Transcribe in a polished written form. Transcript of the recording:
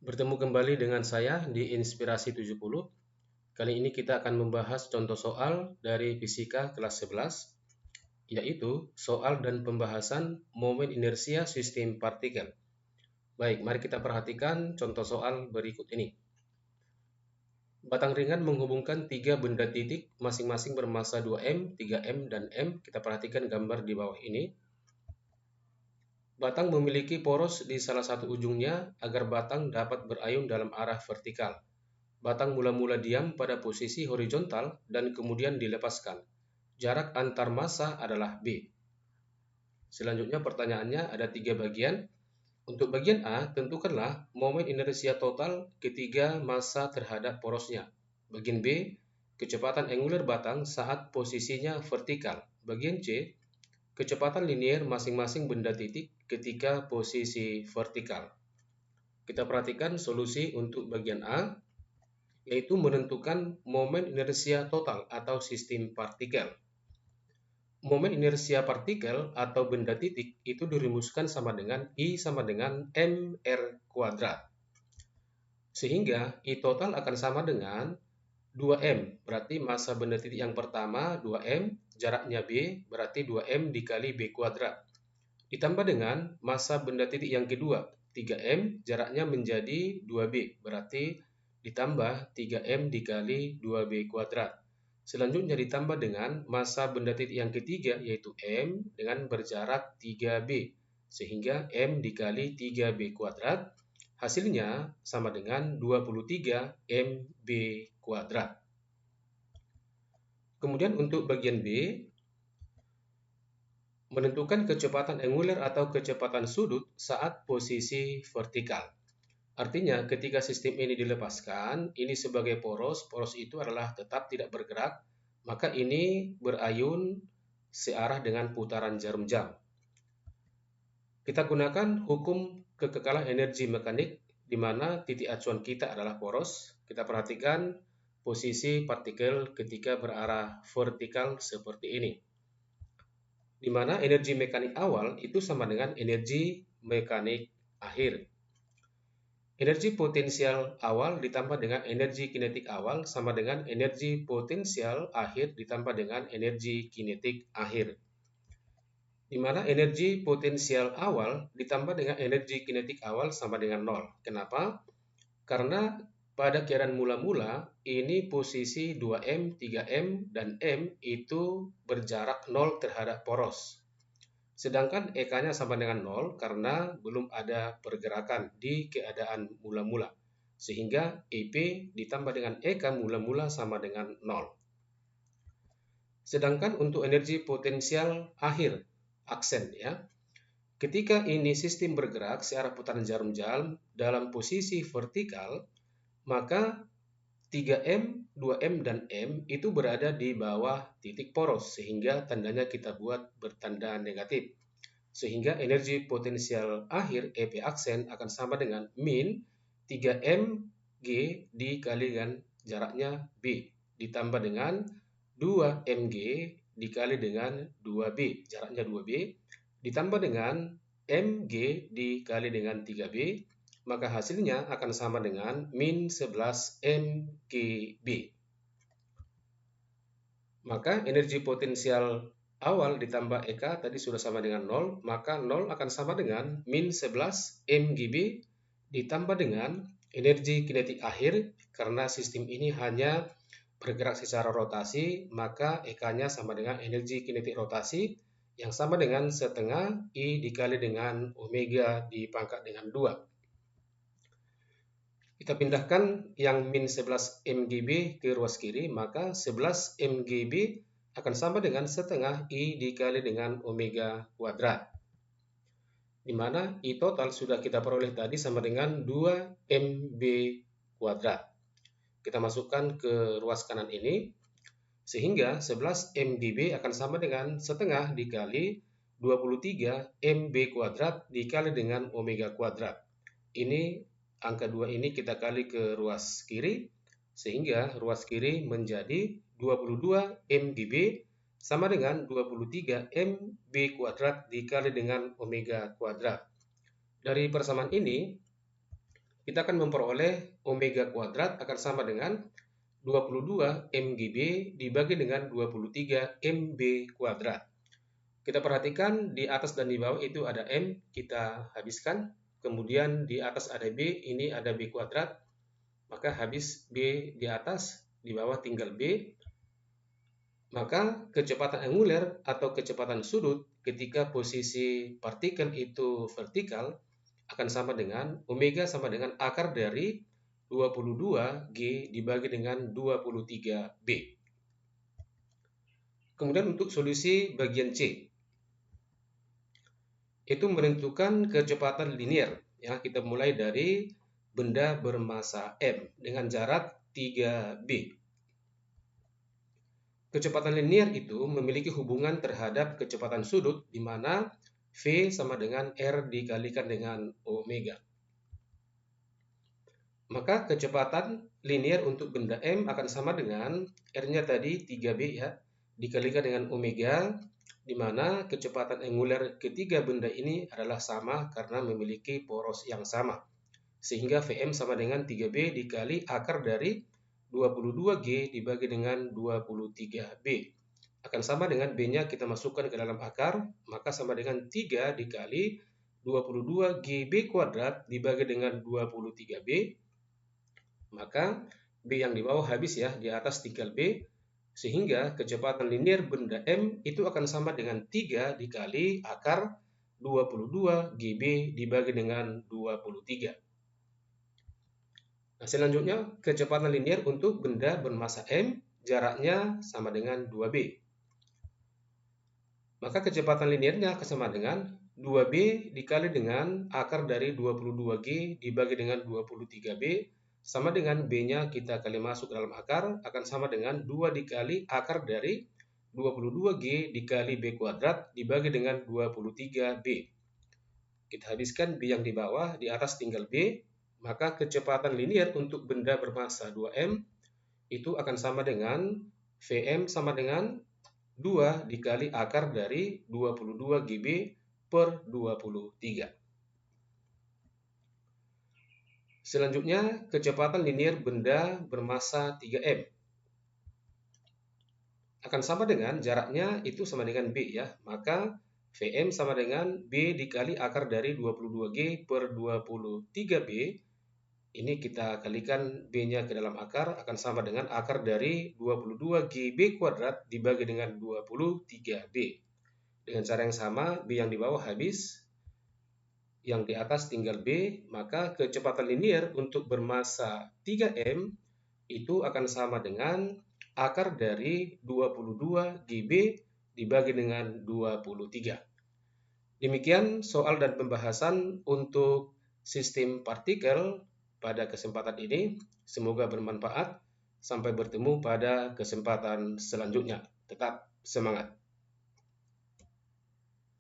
Bertemu kembali dengan saya di Inspirasi 70. Kali ini kita akan membahas contoh soal dari Fisika kelas 11, yaitu soal dan pembahasan momen inersia sistem partikel. Baik, mari kita perhatikan contoh soal berikut ini. Batang ringan menghubungkan tiga benda titik masing-masing bermassa 2m, 3m, dan m. Kita perhatikan gambar di bawah ini. Batang memiliki poros di salah satu ujungnya agar batang dapat berayun dalam arah vertikal. Batang mula-mula diam pada posisi horizontal dan kemudian dilepaskan. Jarak antar massa adalah B. Selanjutnya pertanyaannya ada 3 bagian. Untuk bagian A, tentukanlah momen inersia total ketiga massa terhadap porosnya. Bagian B, kecepatan angular batang saat posisinya vertikal. Bagian C, kecepatan linier masing-masing benda titik ketika posisi vertikal. Kita perhatikan solusi untuk bagian A, yaitu menentukan momen inersia total atau sistem partikel. Momen inersia partikel atau benda titik itu dirumuskan sama dengan I sama dengan mr kuadrat. Sehingga I total akan sama dengan 2m, berarti massa benda titik yang pertama 2m, jaraknya B berarti 2m dikali B kuadrat. Ditambah dengan massa benda titik yang kedua 3m, jaraknya menjadi 2b, berarti ditambah 3m dikali 2b kuadrat. Selanjutnya ditambah dengan massa benda titik yang ketiga yaitu m dengan berjarak 3b, sehingga m dikali 3b kuadrat, hasilnya sama dengan 23 mb kuadrat. Kemudian untuk bagian B, menentukan kecepatan angular atau kecepatan sudut saat posisi vertikal. Artinya ketika sistem ini dilepaskan, ini sebagai poros, poros itu adalah tetap tidak bergerak, maka ini berayun searah dengan putaran jarum jam. Kita gunakan hukum kekekalan energi mekanik, di mana titik acuan kita adalah poros. Kita perhatikan posisi partikel ketika berarah vertikal seperti ini, di mana energi mekanik awal itu sama dengan energi mekanik akhir. Energi potensial awal ditambah dengan energi kinetik awal sama dengan energi potensial akhir ditambah dengan energi kinetik akhir. Di mana energi potensial awal ditambah dengan energi kinetik awal sama dengan 0. Kenapa? Karena pada keadaan mula-mula ini posisi 2m, 3m, dan m itu berjarak 0 terhadap poros. Sedangkan EK-nya sama dengan 0 karena belum ada pergerakan di keadaan mula-mula. Sehingga EP ditambah dengan EK mula-mula sama dengan 0. Sedangkan untuk energi potensial akhir, aksen ya. Ketika ini sistem bergerak searah putaran jarum jam dalam posisi vertikal, maka 3M, 2M, dan M itu berada di bawah titik poros, sehingga tandanya kita buat bertanda negatif. Sehingga energi potensial akhir EP aksen akan sama dengan min 3mg dikali dengan jaraknya B, ditambah dengan 2mg dikali dengan 2b, jaraknya 2b, ditambah dengan mg dikali dengan 3b, maka hasilnya akan sama dengan min 11 mgb. Maka energi potensial awal ditambah EK tadi sudah sama dengan 0, maka 0 akan sama dengan min 11 mgb ditambah dengan energi kinetik akhir, karena sistem ini hanya bergerak secara rotasi, maka EK-nya sama dengan energi kinetik rotasi yang sama dengan setengah I dikali dengan omega dipangkat dengan 2. Kita pindahkan yang min 11 mgb ke ruas kiri, maka 11 mgb akan sama dengan setengah I dikali dengan omega kuadrat. Di mana I total sudah kita peroleh tadi sama dengan 2 mb kuadrat. Kita masukkan ke ruas kanan ini, sehingga 11 mgb akan sama dengan setengah dikali 23 mb kuadrat dikali dengan omega kuadrat. Ini angka 2 ini kita kali ke ruas kiri, sehingga ruas kiri menjadi 22 mgb sama dengan 23 mb kuadrat dikali dengan omega kuadrat. Dari persamaan ini, kita akan memperoleh omega kuadrat akan sama dengan 22 mgb dibagi dengan 23 mb kuadrat. Kita perhatikan di atas dan di bawah itu ada M, kita habiskan. Kemudian di atas ada B, ini ada B kuadrat. Maka habis B di atas, di bawah tinggal B. Maka kecepatan angular atau kecepatan sudut ketika posisi partikel itu vertikal akan sama dengan omega sama dengan akar dari 22G dibagi dengan 23B. Kemudian untuk solusi bagian C, itu menentukan kecepatan linear. Ya, kita mulai dari benda bermassa M dengan jarak 3B. Kecepatan linear itu memiliki hubungan terhadap kecepatan sudut di mana V sama dengan R dikalikan dengan omega. Maka kecepatan linear untuk benda M akan sama dengan R-nya tadi 3B ya, dikalikan dengan omega, di mana kecepatan angular ketiga benda ini adalah sama karena memiliki poros yang sama. Sehingga Vm sama dengan 3B dikali akar dari 22G dibagi dengan 23B. Akan sama dengan B-nya kita masukkan ke dalam akar, maka sama dengan 3 dikali 22GB kuadrat dibagi dengan 23B. Maka B yang di bawah habis ya, di atas tinggal B. Sehingga kecepatan linear benda M itu akan sama dengan 3 dikali akar 22 GB dibagi dengan 23. Nah, selanjutnya kecepatan linear untuk benda bermassa M, jaraknya sama dengan 2B. Maka kecepatan linearnya akan sama dengan 2B dikali dengan akar dari 22G dibagi dengan 23B, sama dengan B-nya kita kali masuk dalam akar, akan sama dengan 2 dikali akar dari 22G dikali B kuadrat dibagi dengan 23B. Kita habiskan B yang di bawah, di atas tinggal B, maka kecepatan linear untuk benda bermassa 2M itu akan sama dengan Vm sama dengan 2 dikali akar dari 22Gb per 23. Selanjutnya, kecepatan linear benda bermassa 3M akan sama dengan jaraknya itu sama dengan B ya. Maka Vm sama dengan B dikali akar dari 22G per 23B. Ini kita kalikan B-nya ke dalam akar akan sama dengan akar dari 22GB kuadrat dibagi dengan 23B. Dengan cara yang sama, B yang di bawah habis, yang di atas tinggal B, maka kecepatan linear untuk bermassa 3M itu akan sama dengan akar dari 22GB dibagi dengan 23. Demikian soal dan pembahasan untuk sistem partikel pada kesempatan ini. Semoga bermanfaat. Sampai bertemu pada kesempatan selanjutnya. Tetap semangat.